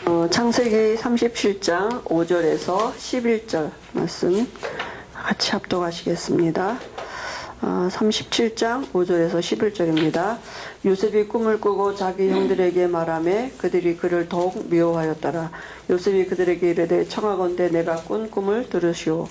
창세기 37장 5절에서 11절 말씀 같이 합독하시겠습니다. 37장 5절에서 11절입니다. 요셉이 꿈을 꾸고 자기 형들에게 말하매 그들이 그를 더욱 미워하였더라. 요셉이 그들에게 이르되 청하건대 내가 꾼 꿈을 들으시오.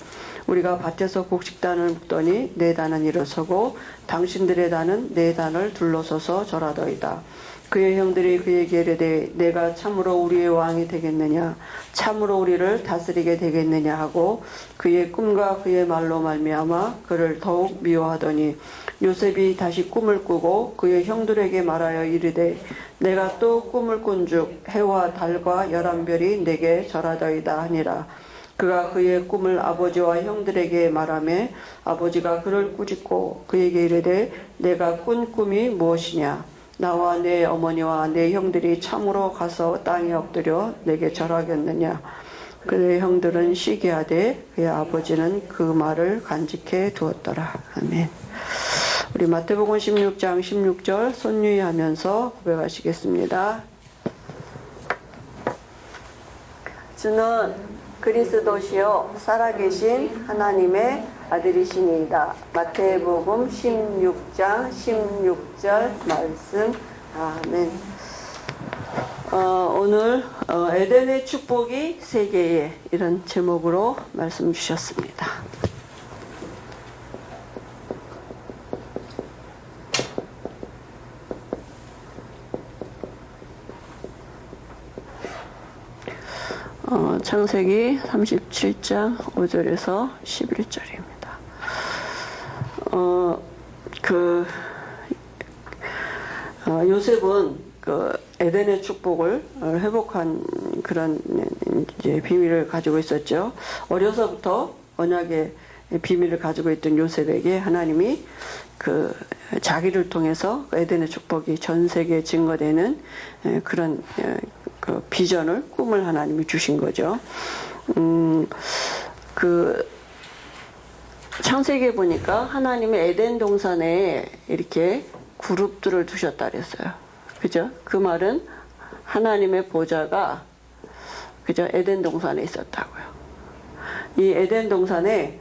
우리가 밭에서 곡식단을 묶더니 네 단은 일어서고 당신들의 단은 네 단을 둘러서서 절하더이다. 그의 형들이 그에게 이르되 내가 참으로 우리의 왕이 되겠느냐, 참으로 우리를 다스리게 되겠느냐 하고 그의 꿈과 그의 말로 말미암아 그를 더욱 미워하더니 요셉이 다시 꿈을 꾸고 그의 형들에게 말하여 이르되 내가 또 꿈을 꾼즉 해와 달과 11별이 내게 절하더이다 하니라. 그가 그의 꿈을 아버지와 형들에게 말하매 아버지가 그를 꾸짖고 그에게 이르되 내가 꾼 꿈이 무엇이냐, 나와 내 어머니와 내 형들이 참으로 가서 땅에 엎드려 내게 절하겠느냐. 그의 형들은 시기하되 그의 아버지는 그 말을 간직해 두었더라. 아멘. 우리 마태복음 16장 16절 손유의하면서 고백하시겠습니다. 주는 그리스도시요 살아계신 하나님의 아들이시니이다. 마태복음 16장 16절 말씀. 아멘. 오늘 에덴의 축복이 세계에 이런 제목으로 말씀 주셨습니다. 창세기 37장 5절에서 11절입니다. 요셉은 그 에덴의 축복을 회복한 그런 이제 비밀을 가지고 있었죠. 어려서부터 언약의 비밀을 가지고 있던 요셉에게 하나님이 그 자기를 통해서 에덴의 축복이 전 세계에 증거되는 그런 그 비전을, 꿈을 하나님이 주신 거죠. 그 창세기에 보니까 하나님이 에덴 동산에 이렇게 그룹들을 두셨다 그랬어요. 그죠? 그 말은 하나님의 보좌가 그죠? 에덴 동산에 있었다고요. 이 에덴 동산에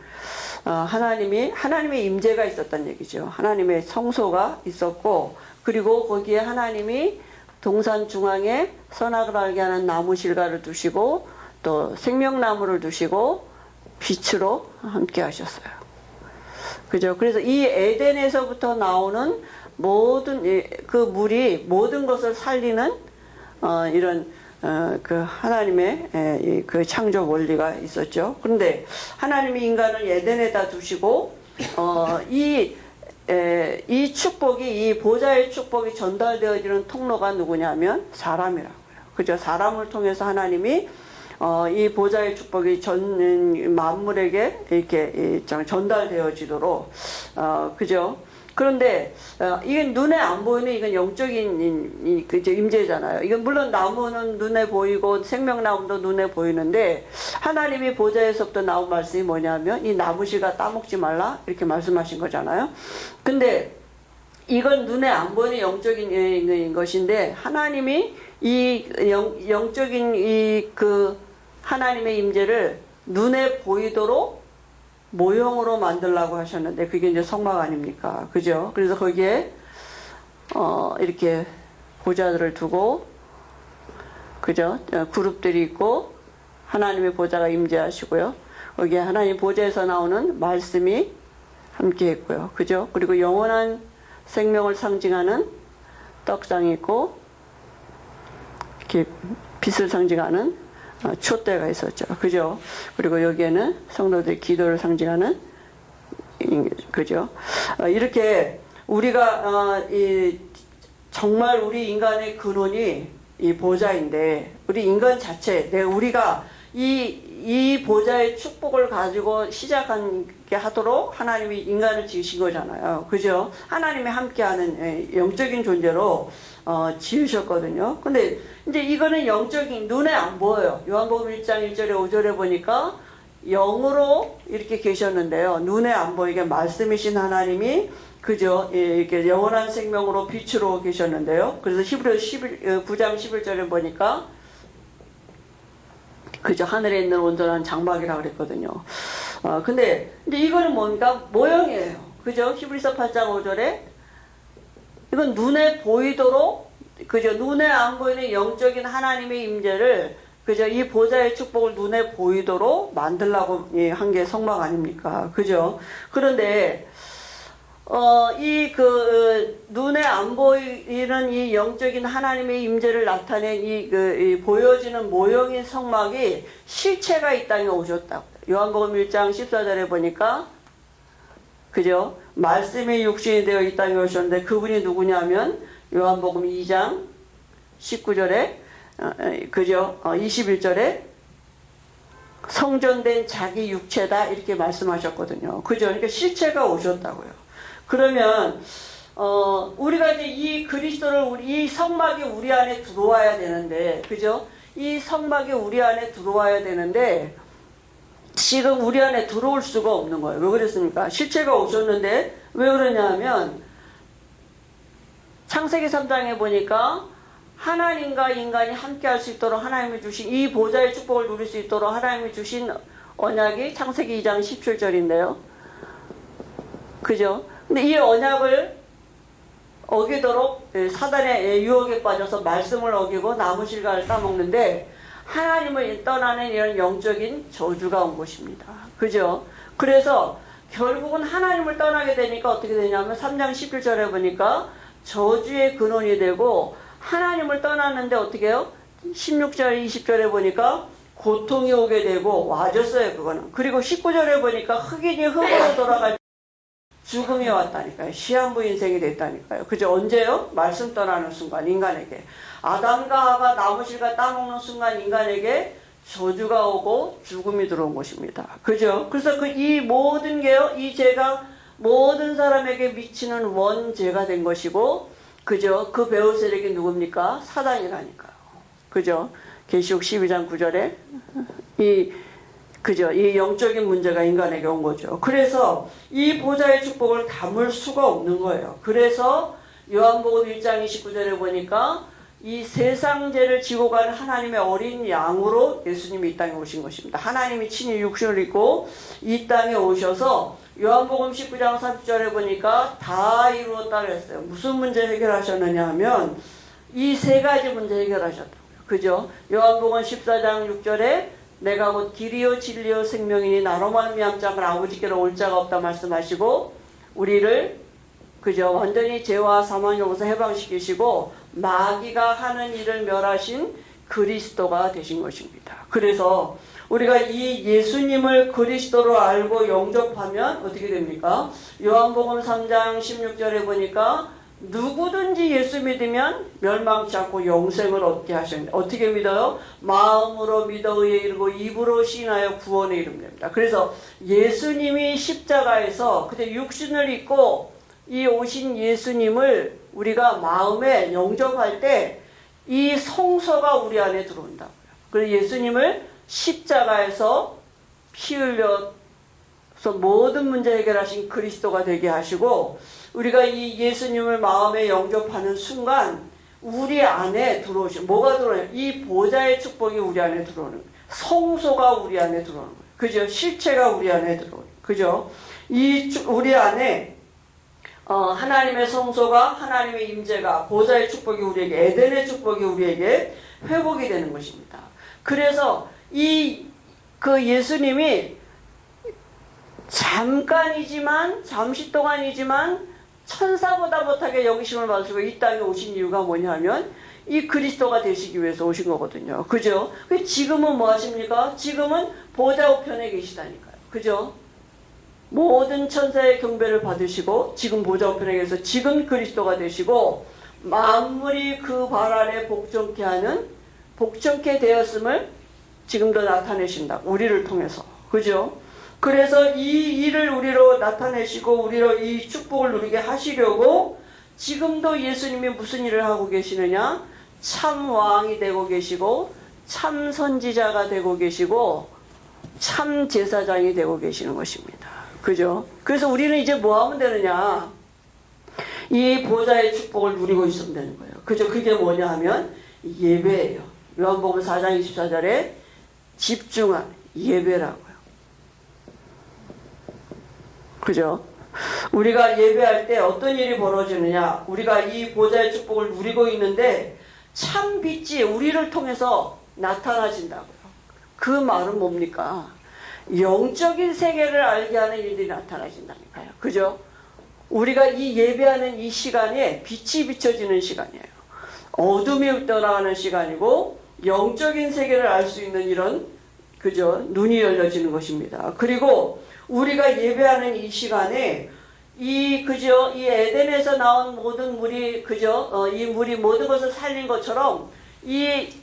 하나님의 임재가 있었다는 얘기죠. 하나님의 성소가 있었고, 그리고 거기에 하나님이 동산 중앙에 선악을 알게 하는 나무 실과를 두시고 또 생명나무를 두시고 빛으로 함께 하셨어요. 그죠? 그래서 이 에덴에서부터 나오는 모든 그 물이 모든 것을 살리는 이런 그 하나님의 그 창조 원리가 있었죠. 그런데 하나님이 인간을 에덴에다 두시고 이 축복이, 이 보좌의 축복이 전달되어지는 통로가 누구냐면 사람이라고요. 그죠? 사람을 통해서 하나님이 이 보좌의 축복이 전 만물에게 이렇게 전달되어지도록 그죠? 그런데 이게 눈에 안 보이는, 이건 영적인 임재잖아요. 이건 물론 나무는 눈에 보이고 생명나무도 눈에 보이는데 하나님이 보좌에서부터 나온 말씀이 뭐냐면 이 나무씨가 따먹지 말라 이렇게 말씀하신 거잖아요. 근데 이건 눈에 안 보이는 영적인 것인데 하나님이 이 영적인 그 하나님의 임재를 눈에 보이도록 모형으로 만들라고 하셨는데 그게 이제 성막 아닙니까? 그죠? 그래서 거기에 이렇게 보좌들을 두고 그죠? 그룹들이 있고 하나님의 보좌가 임재하시고요. 거기에 하나님 보좌에서 나오는 말씀이 함께 있고요. 그죠? 그리고 영원한 생명을 상징하는 떡상이 있고 이렇게 빛을 상징하는 촛대가 있었죠. 그죠? 그리고 여기에는 성도들의 기도를 상징하는, 그죠? 이렇게 우리가, 정말 우리 인간의 근원이 이 보좌인데, 우리 인간 자체, 우리가 이 보좌의 축복을 가지고 시작하게 하도록 하나님이 인간을 지으신 거잖아요. 그죠? 하나님이 함께하는 영적인 존재로 지으셨거든요. 근데 이제 이거는 영적인, 눈에 안 보여요. 요한복음 1장 1절에 5절에 보니까 영으로 이렇게 계셨는데요. 눈에 안 보이게 말씀이신 하나님이 그죠? 이렇게 영원한 생명으로 빛으로 계셨는데요. 그래서 히브리서 9장 11절에 보니까 그저 하늘에 있는 온전한 장막이라고 그랬거든요. 근데 이제 이거는 뭡니까? 모형이에요. 그죠? 히브리서 8장 5절에 이건 눈에 보이도록, 그죠? 눈에 안 보이는 영적인 하나님의 임재를, 그죠? 이 보좌의 축복을 눈에 보이도록 만들라고 한 게 성막 아닙니까? 그죠? 그런데 눈에 안 보이는 이 영적인 하나님의 임재를 나타낸 이 보여지는 모형인 성막이 실체가 이 땅에 오셨다고. 요한복음 1장 14절에 보니까, 그죠? 말씀이 육신이 되어 이 땅에 오셨는데 그분이 누구냐면, 요한복음 2장 19절에, 그죠? 21절에 성전된 자기 육체다 이렇게 말씀하셨거든요. 그죠? 그러니까 실체가 오셨다고요. 그러면 우리가 이제 이 그리스도를 이 성막이 우리 안에 들어와야 되는데, 그죠? 이 성막이 우리 안에 들어와야 되는데 지금 우리 안에 들어올 수가 없는 거예요. 왜 그랬습니까? 실체가 오셨는데 왜 그러냐면 창세기 3장에 보니까 하나님과 인간이 함께 할 수 있도록 하나님이 주신 이 보좌의 축복을 누릴 수 있도록 하나님이 주신 언약이 창세기 2장 17절인데요. 그죠? 근데 이 언약을 어기도록 사단의 유혹에 빠져서 말씀을 어기고 나무실과를 따먹는데 하나님을 떠나는 이런 영적인 저주가 온 것입니다. 그죠? 그래서 결국은 하나님을 떠나게 되니까 어떻게 되냐면 3장 11절에 보니까 저주의 근원이 되고, 하나님을 떠났는데 어떻게 해요? 16절 20절에 보니까 고통이 오게 되고 와줬어요. 그거는. 그리고 19절에 보니까 흑인이 흑으로 돌아갈 죽음이 왔다니까요. 시한부 인생이 됐다니까요. 그죠? 언제요? 말씀 떠나는 순간 인간에게. 아담과 하가 나무실과 따먹는 순간 인간에게 저주가 오고 죽음이 들어온 것입니다. 그죠? 그래서 이 모든 게요, 이 죄가 모든 사람에게 미치는 원죄가 된 것이고, 그죠? 그 배후 세력이 누굽니까? 사단이라니까요. 그죠? 계시록 12장 9절에 그죠? 이 영적인 문제가 인간에게 온 거죠. 그래서 이 보좌의 축복을 담을 수가 없는 거예요. 그래서 요한복음 1장 29절에 보니까 이 세상 죄를 지고 가는 하나님의 어린 양으로 예수님이 이 땅에 오신 것입니다. 하나님이 친히 육신을 입고 이 땅에 오셔서 요한복음 19장 30절에 보니까 다 이루었다 그랬어요. 무슨 문제 해결하셨느냐 하면 이 세 가지 문제 해결하셨다고요. 그죠? 요한복음 14장 6절에 내가 곧 길이요 진리요 생명이니 나로 말미암지 않고는 아버지께로 올 자가 없다 말씀하시고, 우리를 그죠? 완전히 죄와 사망으로부터 해방시키시고 마귀가 하는 일을 멸하신 그리스도가 되신 것입니다. 그래서 우리가 이 예수님을 그리스도로 알고 영접하면 어떻게 됩니까? 요한복음 3장 16절에 보니까 누구든지 예수 믿으면 멸망치 않고 영생을 얻게 하셨는데, 어떻게 믿어요? 마음으로 믿어 의에 이르고 입으로 시인하여 구원에 이릅니다. 그래서 예수님이 십자가에서 그때 육신을 입고 이 오신 예수님을 우리가 마음에 영접할 때 이 성소가 우리 안에 들어온다고요. 그래서 예수님을 십자가에서 피 흘려서 모든 문제 해결하신 그리스도가 되게 하시고, 우리가 이 예수님을 마음에 영접하는 순간 우리 안에 들어오시고, 뭐가 들어오냐? 이 보좌의 축복이 우리 안에 들어오는 거예요. 성소가 우리 안에 들어오는 거예요. 그죠? 실체가 우리 안에 들어오는 거예요. 그죠? 우리 안에 하나님의 성소가, 하나님의 임재가, 보좌의 축복이 우리에게, 에덴의 축복이 우리에게 회복이 되는 것입니다. 그래서 그 예수님이 잠시 동안이지만 천사보다 못하게 여기심을 받으시고 이 땅에 오신 이유가 뭐냐면 이 그리스도가 되시기 위해서 오신 거거든요. 그죠? 지금은 뭐 하십니까? 지금은 보좌 우편에 계시다니까요. 그죠? 모든 천사의 경배를 받으시고 지금 보좌 우편에 계셔서 지금 그리스도가 되시고, 만물이 그 발 아래 복종케 되었음을 지금도 나타내신다. 우리를 통해서. 그죠? 그래서 이 일을 우리로 나타내시고 우리로 이 축복을 누리게 하시려고 지금도 예수님이 무슨 일을 하고 계시느냐? 참 왕이 되고 계시고 참 선지자가 되고 계시고 참 제사장이 되고 계시는 것입니다. 그죠? 그래서 우리는 이제 뭐 하면 되느냐? 이 보좌의 축복을 누리고 있으면 되는 거예요. 그죠? 그게 뭐냐 하면 예배예요. 요한복음 4장 24절에 집중한 예배라고요. 그죠? 우리가 예배할 때 어떤 일이 벌어지느냐? 우리가 이 보좌의 축복을 누리고 있는데 참 빛이 우리를 통해서 나타나진다고요. 그 말은 뭡니까? 영적인 세계를 알게 하는 일들이 나타나진다니까요. 그죠? 우리가 이 예배하는 이 시간에 빛이 비춰지는 시간이에요. 어둠이 떠나가는 시간이고 영적인 세계를 알 수 있는 이런 그죠? 눈이 열려지는 것입니다. 그리고 우리가 예배하는 이 시간에 이 그죠? 이 에덴에서 나온 모든 물이 그죠? 이 물이 모든 것을 살린 것처럼 이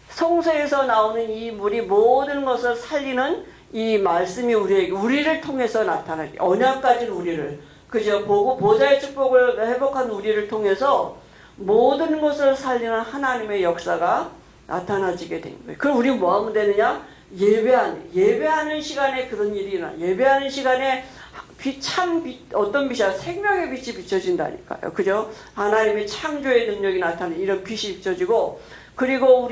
성소에서 나오는 이 물이 모든 것을 살리는 이 말씀이 우리를 통해서 나타나는 언약 가진 우리를 그죠? 보고 보좌의 축복을 회복한 우리를 통해서 모든 것을 살리는 하나님의 역사가 나타나지게 된 거예요. 그럼 우리 뭐 하면 되느냐? 예배하는 시간에 그런 일이 일어나. 예배하는 시간에 어떤 빛이야? 생명의 빛이 비춰진다니까요. 그죠? 하나님의 창조의 능력이 나타나는 이런 빛이 비춰지고, 그리고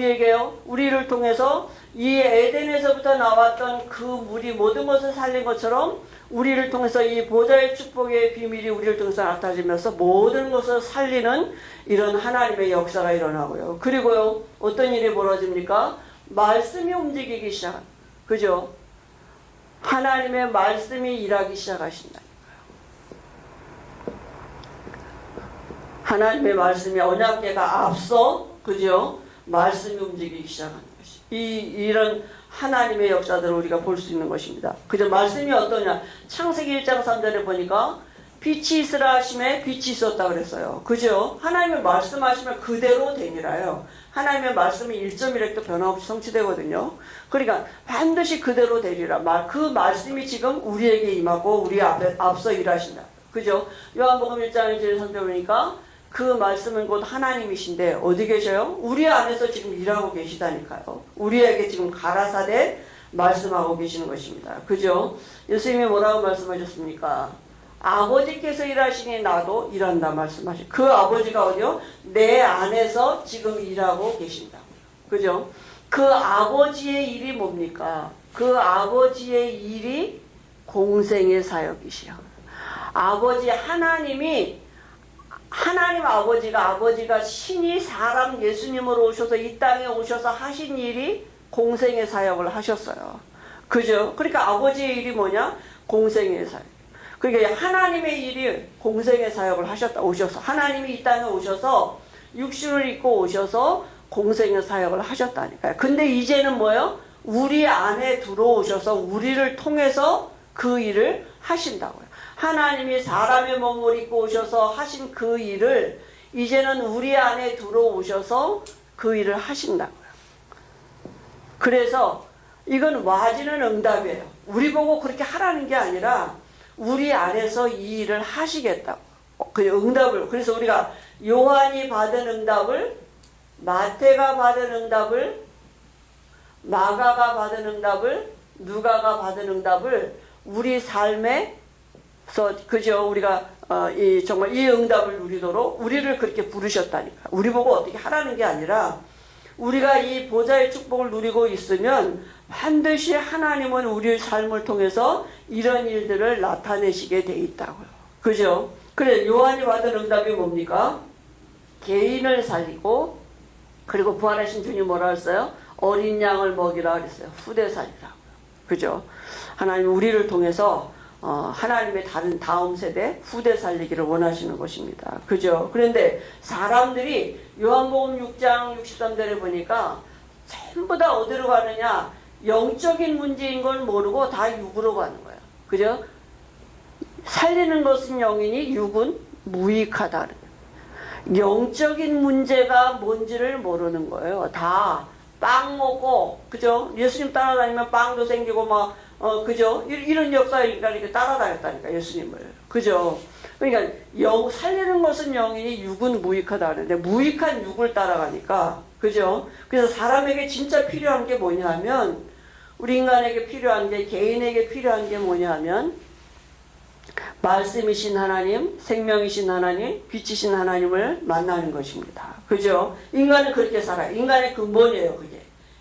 우리를 통해서 이 에덴에서부터 나왔던 그 물이 모든 것을 살린 것처럼 우리를 통해서 이 보좌의 축복의 비밀이 우리를 통해서 나타지면서 모든 것을 살리는 이런 하나님의 역사가 일어나고요. 그리고요, 어떤 일이 벌어집니까? 말씀이 움직이기 시작합니다. 그죠? 하나님의 말씀이 일하기 시작하신다니까요. 하나님의 말씀이 언약궤가 앞서 그죠? 말씀이 움직이기 시작하는 것이 이런 하나님의 역사들을 우리가 볼 수 있는 것입니다. 그죠? 말씀이 어떠냐? 창세기 1장 3절에 보니까 빛이 있으라 하심에 빛이 있었다 그랬어요. 그죠? 하나님의 말씀하시면 그대로 되니라요. 하나님의 말씀이 1.1핵도 변함없이 성취되거든요. 그러니까 반드시 그대로 되리라. 그 말씀이 지금 우리에게 임하고 우리 앞에 앞서 일하신다. 그죠? 요한복음 1장 1절에 선배보니까 그 말씀은 곧 하나님이신데 어디 계셔요? 우리 안에서 지금 일하고 계시다니까요. 우리에게 지금 가라사대 말씀하고 계시는 것입니다. 그죠? 예수님이 뭐라고 말씀하셨습니까? 아버지께서 일하시니 나도 일한다 말씀하시고, 그 아버지가 어디요? 내 안에서 지금 일하고 계신다. 그죠? 그 아버지의 일이 뭡니까? 그 아버지의 일이 공생의 사역이시여. 하나님 아버지가 신이 사람 예수님으로 오셔서 이 땅에 오셔서 하신 일이 공생의 사역을 하셨어요. 그죠? 그러니까 아버지의 일이 뭐냐? 공생의 사역. 그러니까 하나님의 일이 공생의 사역을 오셔서 하나님이 이 땅에 오셔서 육신을 입고 오셔서 공생의 사역을 하셨다니까요. 근데 이제는 뭐예요? 우리 안에 들어오셔서 우리를 통해서 그 일을 하신다고요. 하나님이 사람의 몸을 입고 오셔서 하신 그 일을 이제는 우리 안에 들어오셔서 그 일을 하신다고요. 그래서 이건 와지는 응답이에요. 우리 보고 그렇게 하라는 게 아니라 우리 안에서 이 일을 하시겠다고. 그 응답을. 그래서 우리가 요한이 받은 응답을, 마태가 받은 응답을, 마가가 받은 응답을, 누가가 받은 응답을 우리 삶에서 그죠? 우리가 정말 이 응답을 누리도록 우리를 그렇게 부르셨다니까. 우리 보고 어떻게 하라는 게 아니라 우리가 이 보좌의 축복을 누리고 있으면 반드시 하나님은 우리의 삶을 통해서 이런 일들을 나타내시게 돼 있다고요. 그죠? 그래, 요한이 받은 응답이 뭡니까? 개인을 살리고, 그리고 부활하신 주님 뭐라 했어요? 어린 양을 먹이라 그랬어요. 후대 살리라고요. 그죠? 하나님 우리를 통해서 하나님의 다음 세대 후대 살리기를 원하시는 것입니다. 그죠? 그런데 사람들이 요한복음 6장 63절에 보니까 전부 다 어디로 가느냐? 영적인 문제인 걸 모르고 다 육으로 가는 거예요. 그죠? 살리는 것은 영이니 육은 무익하다. 영적인 문제가 뭔지를 모르는 거예요. 다 빵 먹고, 그죠? 예수님 따라다니면 빵도 생기고 그죠? 이런 역사니까 이렇게 따라다녔다니까, 예수님을. 그죠? 그러니까 살리는 것은 영이니 육은 무익하다 하는데 무익한 육을 따라가니까, 그죠? 그래서 사람에게 진짜 필요한 게 뭐냐 하면, 우리 인간에게 필요한 게, 개인에게 필요한 게 뭐냐 하면, 말씀이신 하나님, 생명이신 하나님, 빛이신 하나님을 만나는 것입니다. 그죠? 인간은 그렇게 살아요. 인간의 근본이에요, 그게.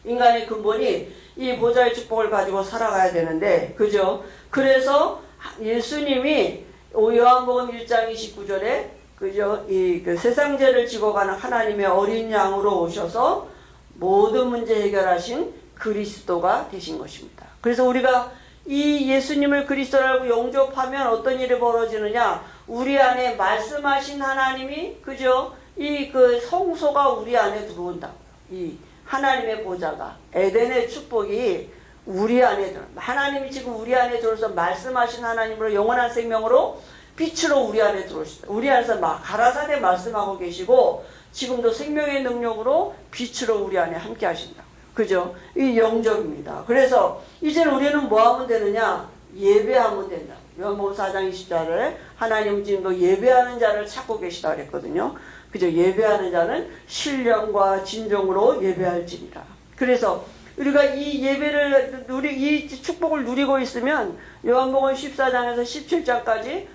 인간의 근본이 이 보좌의 축복을 가지고 살아가야 되는데, 그죠? 그래서 예수님이 요한복음 1장 29절에, 그죠? 그 세상 죄를 지고 가는 하나님의 어린 양으로 오셔서 모든 문제 해결하신 그리스도가 되신 것입니다. 그래서 우리가 이 예수님을 그리스도라고 영접하면 어떤 일이 벌어지느냐? 우리 안에 말씀하신 하나님이, 그죠? 이 그 성소가 우리 안에 들어온다고요. 이 하나님의 보좌가, 에덴의 축복이 우리 안에 들어. 하나님이 지금 우리 안에 들어서 말씀하신 하나님으로 영원한 생명으로 빛으로 우리 안에 들어오시다. 우리 안에서 가라사대 말씀하고 계시고 지금도 생명의 능력으로 빛으로 우리 안에 함께 하신다. 그죠? 이 영접입니다. 그래서 이제는 우리는 뭐 하면 되느냐? 예배하면 된다. 요한복음 4장 20절에 하나님 지금도 예배하는 자를 찾고 계시다 그랬거든요. 그죠? 예배하는 자는 신령과 진정으로 예배할지니라. 그래서 우리가 이 예배를 이 축복을 누리고 있으면 요한복음 14장에서 17장까지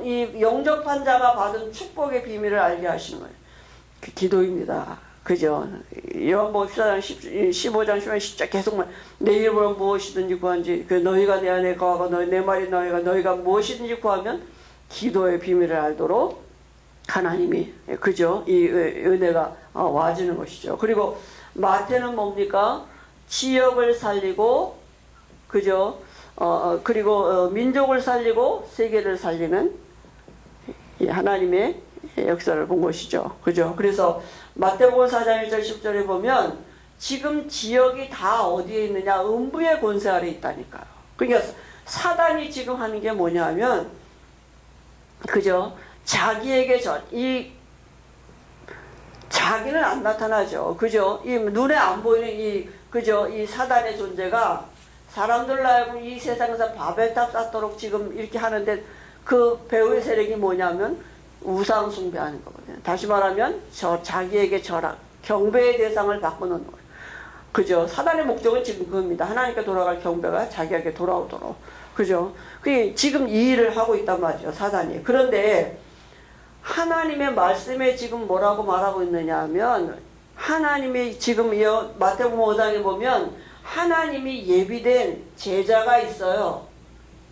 이 영접한 자가 받은 축복의 비밀을 알게 하시는 거예요. 그 기도입니다. 그죠? 요한복음 14장 15장 10장 계속 내 이름으로 무엇이든지 구한지 그 너희가 내 안에 거하고 내 말이 너희가 무엇이든지 구하면 기도의 비밀을 알도록 하나님이, 그죠? 이 은혜가 와주는 것이죠. 그리고 마태는 뭡니까? 지역을 살리고, 그죠? 그리고 민족을 살리고 세계를 살리는 이 하나님의 역사를 본 것이죠. 그죠? 그래서 마태복음 4장 1절 10절에 보면 지금 지역이 다 어디에 있느냐? 음부의 권세 아래 있다니까요. 그러니까 사단이 지금 하는 게 뭐냐 하면, 그죠? 자기에게 자기는 안 나타나죠. 그죠? 이 눈에 안 보이는 그죠? 이 사단의 존재가 사람들로 하여금 이 세상에서 바벨탑 쌓도록 지금 이렇게 하는데 그 배후의 세력이 뭐냐면 우상 숭배하는 거거든요. 다시 말하면 자기에게 절하, 경배의 대상을 바꾸는 거예요. 그죠? 사단의 목적은 지금 그겁니다. 하나님께 돌아갈 경배가 자기에게 돌아오도록. 그죠? 그게 지금 이 일을 하고 있단 말이죠. 사단이. 그런데 하나님의 말씀에 지금 뭐라고 말하고 있느냐 하면 하나님이 지금 마태복음 5장에 보면 하나님이 예비된 제자가 있어요.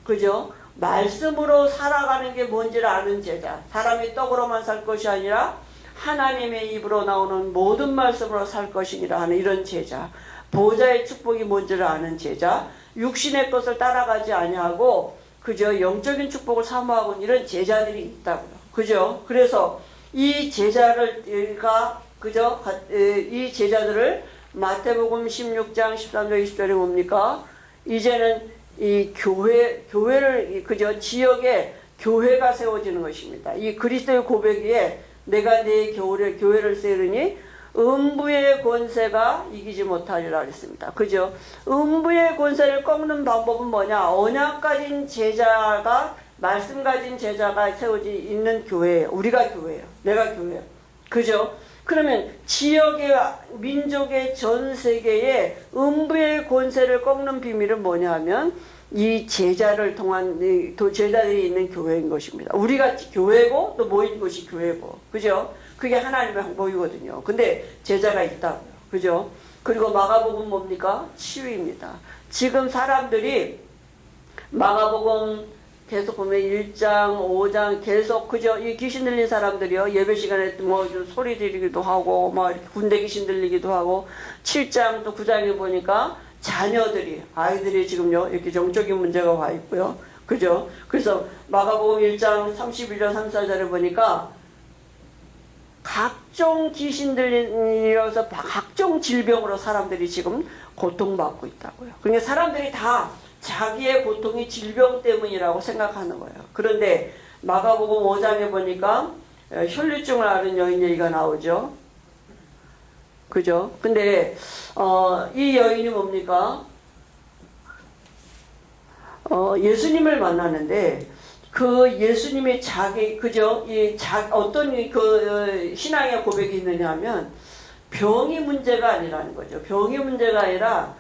그죠? 말씀으로 살아가는 게 뭔지를 아는 제자. 사람이 떡으로만 살 것이 아니라 하나님의 입으로 나오는 모든 말씀으로 살 것이니라 하는 이런 제자. 보좌의 축복이 뭔지를 아는 제자. 육신의 것을 따라가지 아니하고 그죠? 영적인 축복을 사모하고 이런 제자들이 있다고요. 그죠? 그래서 이 제자가 그죠? 이 제자들을 마태복음 16장 13절 20절에 뭡니까? 이제는 이 교회를 그죠? 지역에 교회가 세워지는 것입니다. 이 그리스도의 고백에 내가 내 교회를 세우니 음부의 권세가 이기지 못하리라 그랬습니다. 그죠? 음부의 권세를 꺾는 방법은 뭐냐? 언약 가진 제자가 말씀 가진 제자가 세워지 있는 교회예요. 우리가 교회예요. 내가 교회예요. 그죠? 그러면 지역의 민족의 전 세계에 음부의 권세를 꺾는 비밀은 뭐냐 하면 이 제자를 통한 제자들이 있는 교회인 것입니다. 우리가 교회고 또 모인 곳이 교회고. 그죠? 그게 하나님의 행복이거든요. 근데 제자가 있다고요. 그죠? 그리고 마가복음 뭡니까? 치유입니다. 지금 사람들이 마가복음 계속 보면 1장, 5장 계속 그죠? 이 귀신 들린 사람들이요. 예배 시간에 뭐 소리 지르기도 하고 막 이렇게 군대 귀신 들리기도 하고 7장 또 9장에 보니까 아이들이 지금요. 이렇게 정적인 문제가 와 있고요. 그죠? 그래서 마가복음 1장 31절 34절에 보니까 각종 귀신 들리면서 각종 질병으로 사람들이 지금 고통받고 있다고요. 그러니까 사람들이 다 자기의 고통이 질병 때문이라고 생각하는 거예요. 그런데 마가복음 5장에 보니까 혈류증을 앓은 여인 얘기가 나오죠. 그죠? 근데 이 여인이 뭡니까? 예수님을 만나는데 그 예수님이 그죠? 어떤 그 신앙의 고백이 있느냐 하면 병이 문제가 아니라는 거죠. 병이 문제가 아니라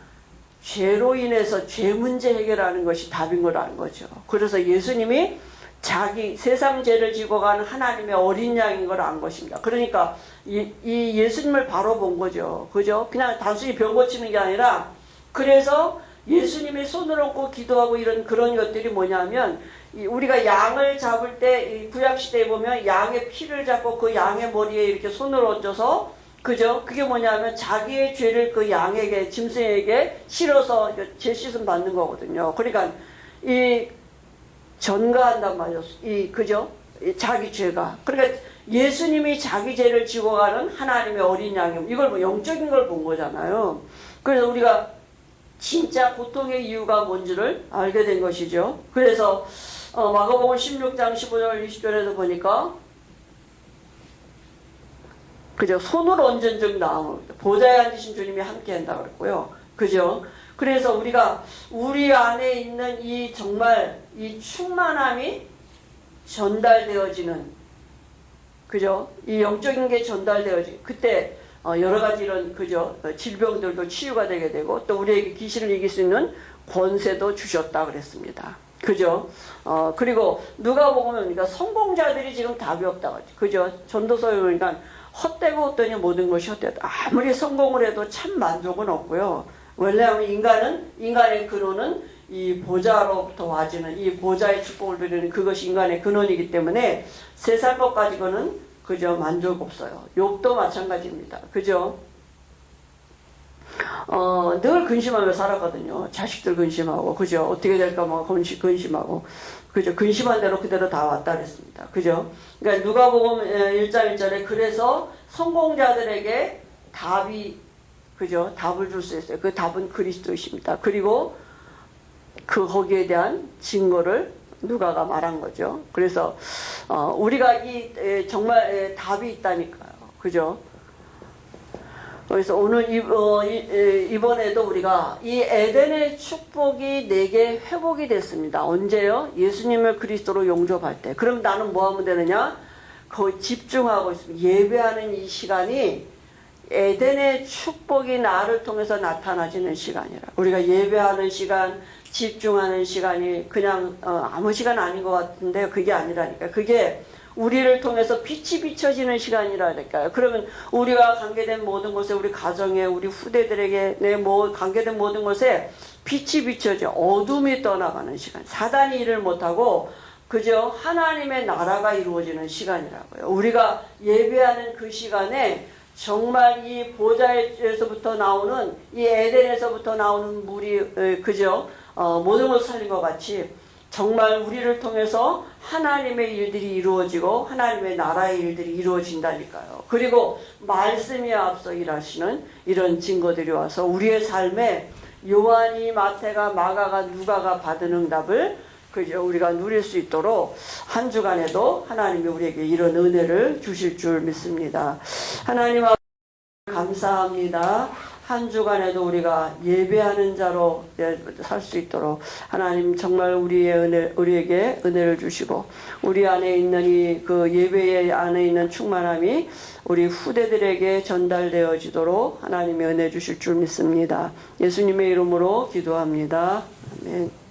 죄로 인해서 죄 문제 해결하는 것이 답인 거라는 거죠. 그래서 예수님이 자기 세상 죄를 지고 가는 하나님의 어린 양인 걸 안 것입니다. 그러니까 이 예수님을 바로 본 거죠. 그죠? 그냥 단순히 병 고치는 게 아니라, 그래서 예수님이 손을 얹고 기도하고 이런 그런 것들이 뭐냐면, 우리가 양을 잡을 때 구약시대에 보면 양의 피를 잡고 그 양의 머리에 이렇게 손을 얹어서, 그죠? 그게 뭐냐면 자기의 죄를 그 양에게, 짐승에게 실어서 죄 씻음 받는 거거든요. 그러니까 이 전가한단 말이죠. 그죠? 자기 죄가. 그러니까 예수님이 자기 죄를 지고 가는 하나님의 어린 양임. 이걸 뭐 영적인 걸 본 거잖아요. 그래서 우리가 진짜 고통의 이유가 뭔지를 알게 된 것이죠. 그래서 마가복음 16장 15절 20절에서 보니까, 그죠? 손을 얹은 즉 나음을 보좌에 앉으신 주님이 함께 한다 그랬고요. 그죠? 그래서 우리가 우리 안에 있는 이 정말 이 충만함이 전달되어지는, 그죠? 이 영적인 게 전달되어지, 그때 여러 가지 이런, 그죠? 질병들도 치유가 되게 되고, 또 우리에게 귀신을 이길 수 있는 권세도 주셨다 그랬습니다. 그죠? 그리고 누가 보면, 그러니까 성공자들이 지금 답이 없다. 그죠? 전도서에 보니까 헛되고 헛되니 모든 것이 헛되다. 아무리 성공을 해도 참 만족은 없고요. 왜냐하면 인간의 근원은 이 보좌로부터 와지는, 이 보좌의 축복을 누리는 그것이 인간의 근원이기 때문에 세상 것 가지고는 그저 만족 없어요. 욥도 마찬가지입니다. 그죠? 늘 근심하며 살았거든요. 자식들 근심하고, 그죠? 어떻게 될까 뭐 근심하고, 그죠? 근심한 대로 그대로 다 왔다 그랬습니다. 그죠? 그러니까 누가복음 1장 1절에 그래서 성공자들에게 답이, 그죠? 답을 줄 수 있어요. 그 답은 그리스도이십니다. 그리고 거기에 대한 증거를 누가가 말한 거죠. 그래서 우리가 정말 답이 있다니까요. 그죠? 그래서 오늘 이번에도 우리가 이 에덴의 축복이 내게 회복이 됐습니다. 언제요? 예수님을 그리스도로 용접할 때. 그럼 나는 뭐 하면 되느냐? 거의 집중하고 있습니다. 예배하는 이 시간이 에덴의 축복이 나를 통해서 나타나지는 시간이라. 우리가 예배하는 시간, 집중하는 시간이 그냥 아무 시간 아닌 것 같은데 그게 아니라니까. 그게 우리를 통해서 빛이 비춰지는 시간이라니까요. 그러면 우리와 관계된 모든 곳에, 우리 가정에, 우리 후대들에게, 관계된 모든 곳에 빛이 비춰져 어둠이 떠나가는 시간. 사단이 일을 못하고 그저 하나님의 나라가 이루어지는 시간이라고요. 우리가 예배하는 그 시간에 정말 이 보좌에서부터 나오는, 이 에덴에서부터 나오는 물이 그저 모든 것을 살린 것 같이 정말 우리를 통해서 하나님의 일들이 이루어지고 하나님의 나라의 일들이 이루어진다니까요. 그리고 말씀이 앞서 일하시는 이런 증거들이 와서 우리의 삶에 요한이, 마태가, 마가가, 누가가 받은 응답을 그저 우리가 누릴 수 있도록 한 주간에도 하나님이 우리에게 이런 은혜를 주실 줄 믿습니다. 하나님 감사합니다. 한 주간에도 우리가 예배하는 자로 살 수 있도록 하나님 정말 우리에게 은혜를 주시고, 우리 안에 있는 이 그 예배 안에 있는 충만함이 우리 후대들에게 전달되어지도록 하나님의 은혜 주실 줄 믿습니다. 예수님의 이름으로 기도합니다. 아멘.